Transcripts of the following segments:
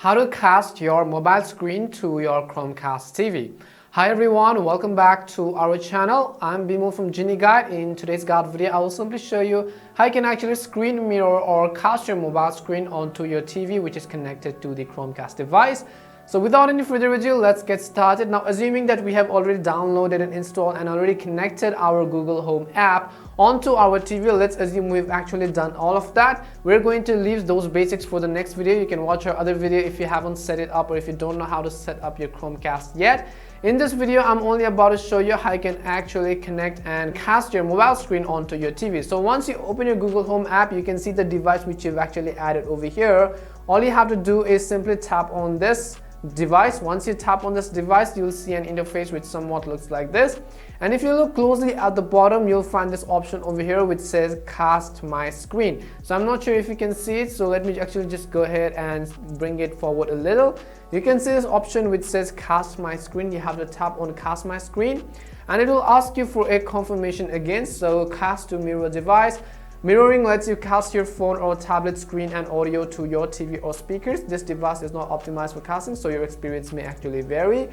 How to cast your mobile screen to your Chromecast TV. Hi everyone, welcome back to our channel. I'm Bimo from Genie Guide. In today's guide video, I will simply show you how you can actually screen mirror or cast your mobile screen onto your TV which is connected to the Chromecast device. So without any further ado, let's get started. Now, assuming that we have already downloaded and installed and already connected our Google Home app onto our TV, let's assume we've actually done all of that. We're going to leave those basics for the next video. You can watch our other video if you haven't set it up or if you don't know how to set up your Chromecast yet. In this video, I'm only about to show you how you can actually connect and cast your mobile screen onto your TV. So once you open your Google Home app, you can see the device which you've actually added over here. All you have to do is simply tap on this device. Once you tap on this device, you'll see an interface which somewhat looks like this. And if you look closely at the bottom, you'll find this option over here which says cast my screen. So I'm not sure if you can see it, so let me actually just go ahead and bring it forward a little. You can see this option which says cast my screen. You have to tap on cast my screen and it will ask you for a confirmation again. So cast to mirror device. Mirroring lets you cast your phone or tablet screen and audio to your TV or speakers. This device is not optimized for casting, so your experience may actually vary.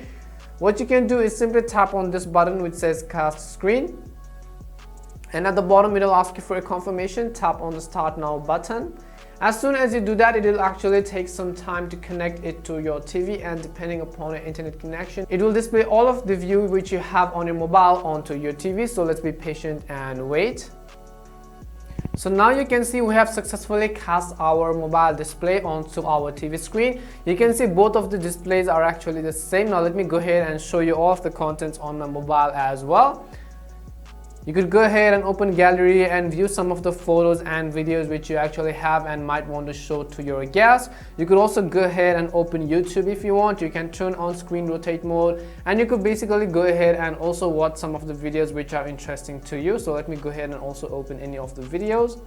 What you can do is simply tap on this button which says cast screen. And at the bottom, it will ask you for a confirmation. Tap on the start now button. As soon as you do that, it will actually take some time to connect it to your TV, and depending upon your internet connection, it will display all of the view which you have on your mobile onto your TV. So let's be patient and wait. So now you can see we have successfully cast our mobile display onto our TV screen. You can see both of the displays are actually the same. Now let me go ahead and show you all of the contents on my mobile as well. You could go ahead and open gallery and view some of the photos and videos which you actually have and might want to show to your guests. You could also go ahead and open YouTube if you want. You can turn on screen rotate mode and you could basically go ahead and also watch some of the videos which are interesting to you. So let me go ahead and also open any of the videos.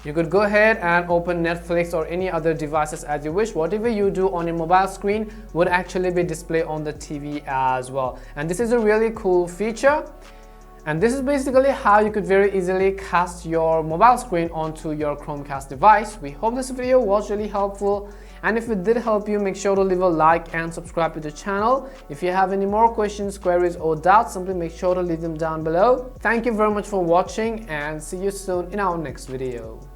You could go ahead and open Netflix or any other devices as you wish. Whatever you do on your mobile screen would actually be displayed on the TV as well. And this is a really cool feature. And this is basically how you could very easily cast your mobile screen onto your Chromecast device. We hope this video was really helpful. And if it did help you, make sure to leave a like and subscribe to the channel. If you have any more questions, queries or doubts, simply make sure to leave them down below. Thank you very much for watching and see you soon in our next video.